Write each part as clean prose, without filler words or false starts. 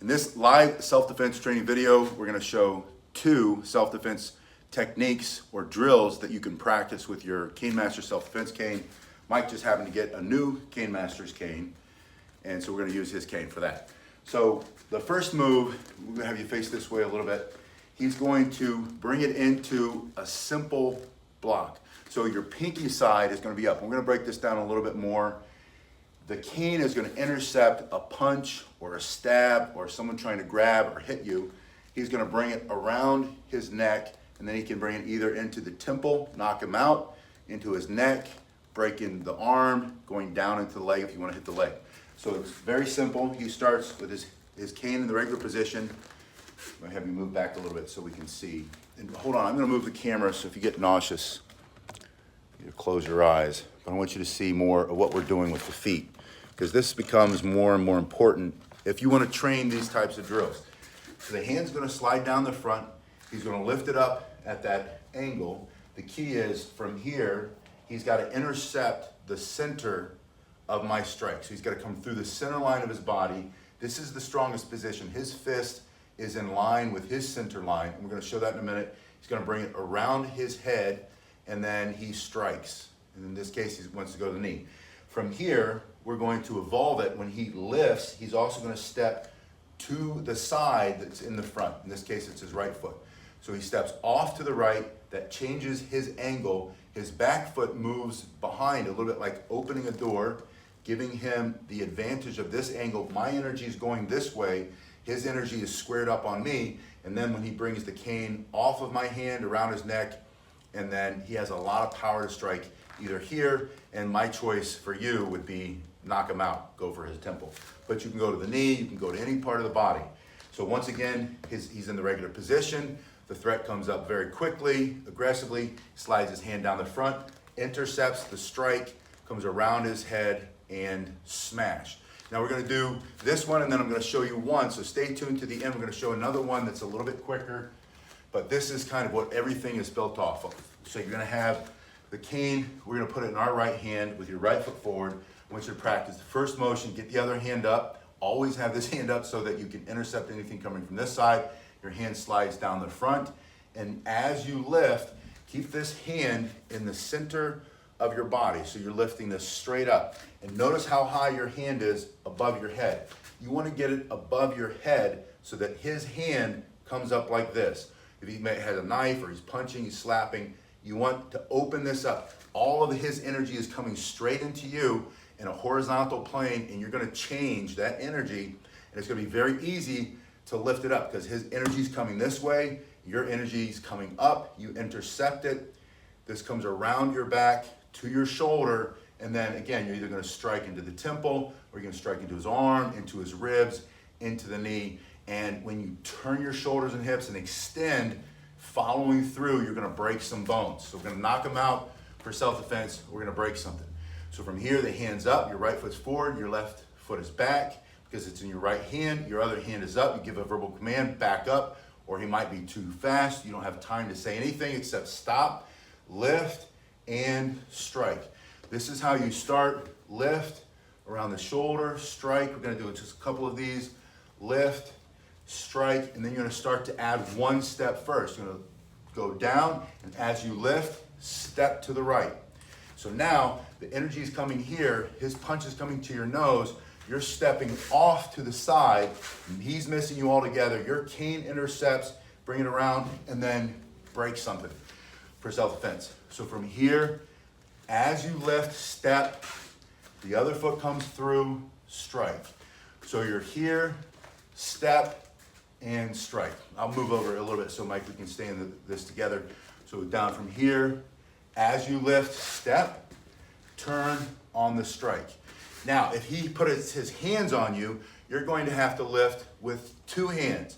In this live self-defense training video, we're going to show 2 self-defense techniques or drills that you can practice with your Cane Master self-defense cane. Mike just happened to get a new Cane Master's cane, and so we're going to use his cane for that. So the first move, we're going to have you face this way a little bit. He's going to bring it into a simple block. So your pinky side is going to be up. We're going to break this down a little bit more. The cane is going to intercept a punch or a stab or someone trying to grab or hit you. He's going to bring it around his neck, and then he can bring it either into the temple, knock him out, into his neck, breaking the arm, going down into the leg if you want to hit the leg. So it's very simple. He starts with his cane in the regular position. I'm going to have you move back a little bit so we can see. And hold on, I'm going to move the camera, so if you get nauseous, you close your eyes. But I want you to see more of what we're doing with the feet, because this becomes more and more important if you want to train these types of drills. So the hand's going to slide down the front. He's going to lift it up at that angle. The key is from here, he's got to intercept the center of my strike. So he's got to come through the center line of his body. This is the strongest position. His fist is in line with his center line. And we're going to show that in a minute. He's going to bring it around his head, and then he strikes. And in this case, he wants to go to the knee. From here, we're going to evolve it. When he lifts, he's also going to step to the side that's in the front. In this case, it's his right foot. So he steps off to the right. That changes his angle. His back foot moves behind a little bit like opening a door, giving him the advantage of this angle. My energy is going this way. His energy is squared up on me. And then when he brings the cane off of my hand around his neck, and then he has a lot of power to strike either here, and my choice for you would be knock him out, go for his temple. But you can go to the knee, you can go to any part of the body. So once again, he's in the regular position. The threat comes up very quickly, aggressively, slides his hand down the front, intercepts the strike, comes around his head, and smash. Now we're going to do this one, and then I'm going to show you one, so stay tuned to the end. We're going to show another one that's a little bit quicker, but this is kind of what everything is built off of. So you're going to have the cane, we're going to put it in our right hand with your right foot forward. I want you to practice the first motion, get the other hand up. Always have this hand up so that you can intercept anything coming from this side. Your hand slides down the front, and as you lift, keep this hand in the center of your body. So you're lifting this straight up. And notice how high your hand is above your head. You want to get it above your head so that his hand comes up like this. If he has a knife or he's punching, he's slapping, you want to open this up. All of his energy is coming straight into you in a horizontal plane, and you're going to change that energy, and it's going to be very easy to lift it up because his energy is coming this way, your energy is coming up, you intercept it. This comes around your back to your shoulder, and then again, you're either going to strike into the temple, or you're going to strike into his arm, into his ribs, into the knee. And when you turn your shoulders and hips and extend, following through, you're going to break some bones. So we're going to knock him out for self-defense. We're going to break something. So from here, the hand's up, your right foot's forward, your left foot is back because it's in your right hand. Your other hand is up. You give a verbal command, back up, or he might be too fast. You don't have time to say anything except stop, lift, and strike. This is how you start. Lift around the shoulder, strike. We're going to do just a couple of these. Lift, strike, and then you're going to start to add one step first. You're going to go down, and as you lift, step to the right. So now the energy is coming here, his punch is coming to your nose, you're stepping off to the side, and he's missing you altogether. Your cane intercepts, bring it around, and then break something for self-defense. So from here, as you lift, step, the other foot comes through, strike. So you're here, step, and strike. I'll move over a little bit so Mike, we can stay in this together. So down from here, as you lift, step, turn on the strike. Now, if he puts his hands on you, you're going to have to lift with 2 hands.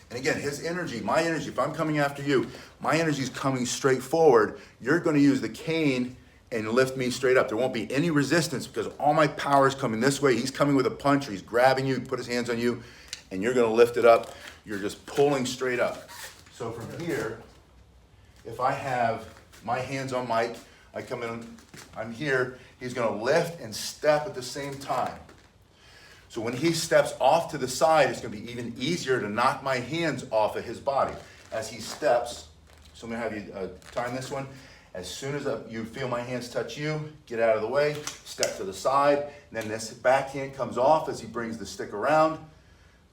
And again, his energy, my energy, if I'm coming after you, my energy is coming straight forward. You're going to use the cane and lift me straight up. There won't be any resistance because all my power is coming this way. He's coming with a punch, or he's grabbing you, put his hands on you, and you're going to lift it up. You're just pulling straight up. So from here, if I have my hands on Mike, I come in, I'm here, he's going to lift and step at the same time. So when he steps off to the side, it's gonna be even easier to knock my hands off of his body. As he steps, so I'm gonna have you time this one. As soon as you feel my hands touch you, get out of the way, step to the side, and then this backhand comes off as he brings the stick around,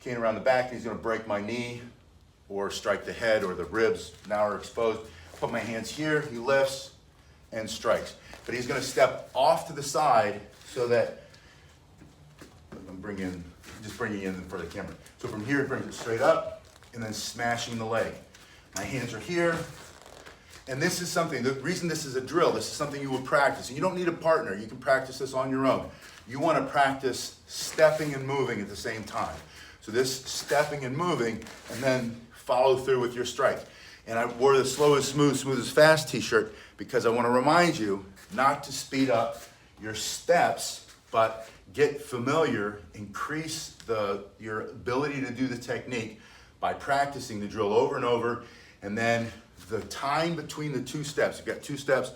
cane around the back, and he's gonna break my knee or strike the head, or the ribs now are exposed. Put my hands here, he lifts and strikes. But he's gonna step off to the side so that, I'm just bringing in for the camera. So from here, it brings it straight up and then smashing the leg. My hands are here. And this is something, the reason this is a drill, this is something you would practice. And you don't need a partner, you can practice this on your own. You wanna practice stepping and moving at the same time. So this stepping and moving, and then follow through with your strike. And I wore the slow is smooth, smooth is fast t-shirt because I wanna remind you not to speed up your steps, but get familiar, increase your ability to do the technique by practicing the drill over and over, and then the time between the two steps. You've got two steps,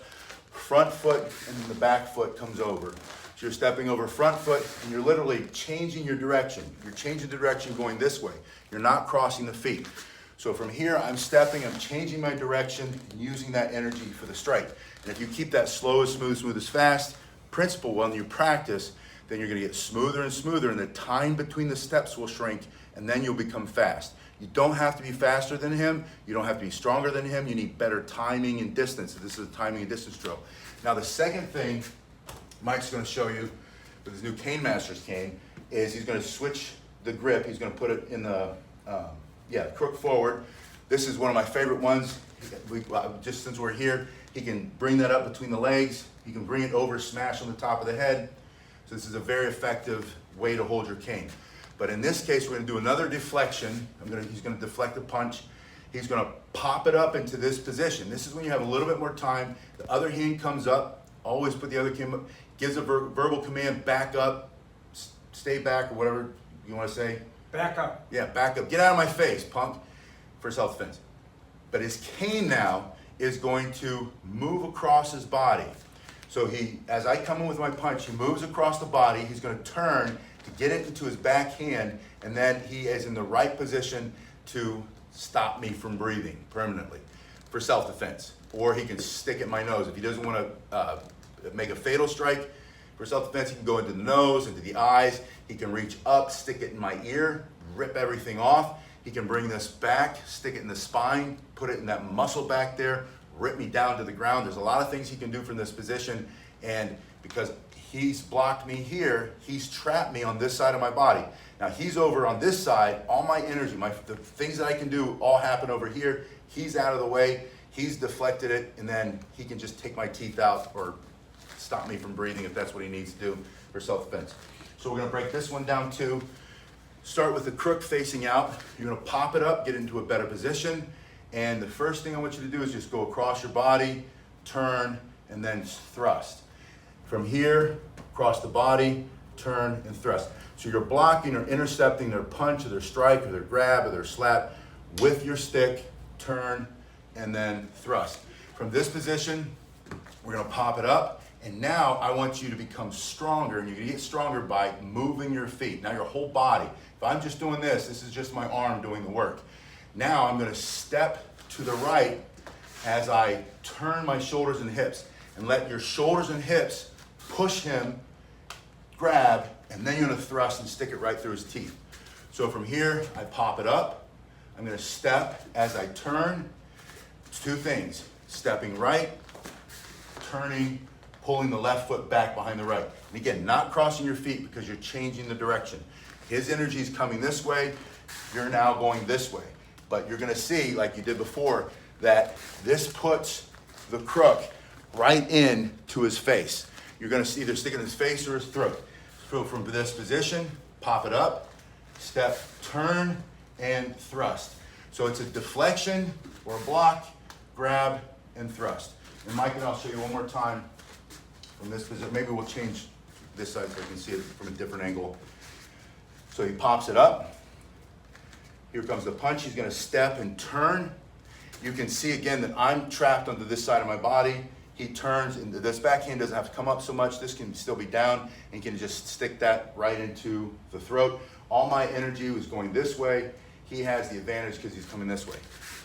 front foot and then the back foot comes over. So you're stepping over front foot and you're literally changing your direction. You're changing the direction going this way. You're not crossing the feet. So from here, I'm stepping, I'm changing my direction and using that energy for the strike. And if you keep that slow as smooth, smooth as fast principle when you practice, then you're gonna get smoother and smoother, and the time between the steps will shrink, and then you'll become fast. You don't have to be faster than him. You don't have to be stronger than him. You need better timing and distance. This is a timing and distance drill. Now the second thing Mike's gonna show you with his new Cane Masters cane is he's gonna switch the grip. He's gonna put it in the, crook forward. This is one of my favorite ones. Just since we're here, he can bring that up between the legs. He can bring it over, smash on the top of the head. So this is a very effective way to hold your cane. But in this case, we're gonna do another deflection. He's gonna deflect the punch. He's gonna pop it up into this position. This is when you have a little bit more time. The other hand comes up, always put the other hand up, gives a verbal command, back up, stay back, or whatever you wanna say. Back up. Yeah, back up. Get out of my face, punk, for self-defense. But his cane now is going to move across his body. So as I come in with my punch, he moves across the body. He's gonna turn to get it into his back hand, and then he is in the right position to stop me from breathing permanently for self-defense. Or he can stick at my nose. If he doesn't wanna make a fatal strike for self-defense, he can go into the nose, into the eyes. He can reach up, stick it in my ear, rip everything off. He can bring this back, stick it in the spine, put it in that muscle back there, rip me down to the ground. There's a lot of things he can do from this position, and because he's blocked me here, he's trapped me on this side of my body. Now he's over on this side, all my energy, the things that I can do all happen over here. He's out of the way, he's deflected it, and then he can just take my teeth out or stop me from breathing if that's what he needs to do for self-defense. So we're gonna break this one down too. Start with the crook facing out. You're gonna pop it up, get into a better position. And the first thing I want you to do is just go across your body, turn, and then thrust. From here, across the body, turn and thrust. So you're blocking or intercepting their punch or their strike or their grab or their slap with your stick, turn, and then thrust. From this position, we're gonna pop it up. And now I want you to become stronger, and you're gonna get stronger by moving your feet. Now your whole body. If I'm just doing this is just my arm doing the work. Now I'm gonna step to the right as I turn my shoulders and hips, and let your shoulders and hips push him, grab, and then you're gonna thrust and stick it right through his teeth. So from here, I pop it up. I'm gonna step as I turn. It's two things, stepping right, turning, pulling the left foot back behind the right. And again, not crossing your feet because you're changing the direction. His energy is coming this way, you're now going this way. But you're gonna see, like you did before, that this puts the crook right in to his face. You're gonna either stick it in his face or his throat. So from this position, pop it up, step, turn, and thrust. So it's a deflection or a block, grab, and thrust. And Mike and I'll show you one more time from this position. Maybe we'll change this side so you can see it from a different angle. So he pops it up. Here comes the punch. He's gonna step and turn. You can see again that I'm trapped onto this side of my body. he turns, and this backhand doesn't have to come up so much. This can still be down, and can just stick that right into the throat. All my energy was going this way. He has the advantage because he's coming this way.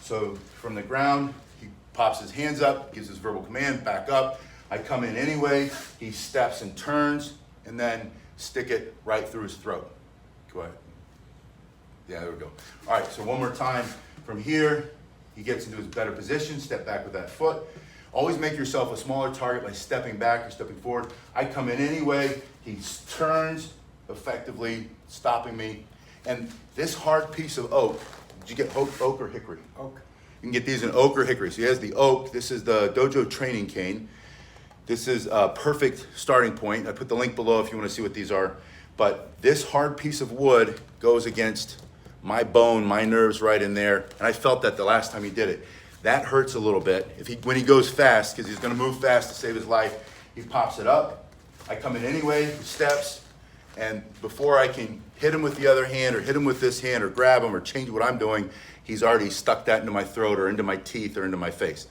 So from the ground, he pops his hands up, gives his verbal command, back up. I come in anyway, he steps and turns, and then stick it right through his throat. Go ahead. Yeah, there we go. All right, so one more time. From here, he gets into his better position, step back with that foot. Always make yourself a smaller target by stepping back or stepping forward. I come in anyway, he turns, effectively stopping me. And this hard piece of oak, did you get oak or hickory? Oak. You can get these in oak or hickory. So he has the oak. This is the dojo training cane. This is a perfect starting point. I put the link below if you want to see what these are. But this hard piece of wood goes against my bone, my nerves right in there. And I felt that the last time he did it. That hurts a little bit. When he goes fast, because he's going to move fast to save his life, he pops it up. I come in anyway, he steps, and before I can hit him with the other hand or hit him with this hand or grab him or change what I'm doing, he's already stuck that into my throat or into my teeth or into my face.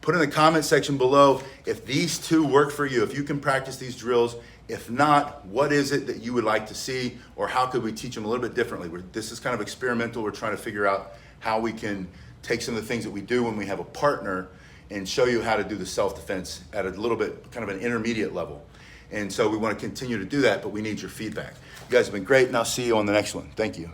Put in the comment section below if these two work for you, if you can practice these drills. If not, what is it that you would like to see, or how could we teach them a little bit differently? This is kind of experimental. We're trying to figure out how we can take some of the things that we do when we have a partner and show you how to do the self-defense at a little bit kind of an intermediate level. And so we want to continue to do that, but we need your feedback. You guys have been great, and I'll see you on the next one. Thank you.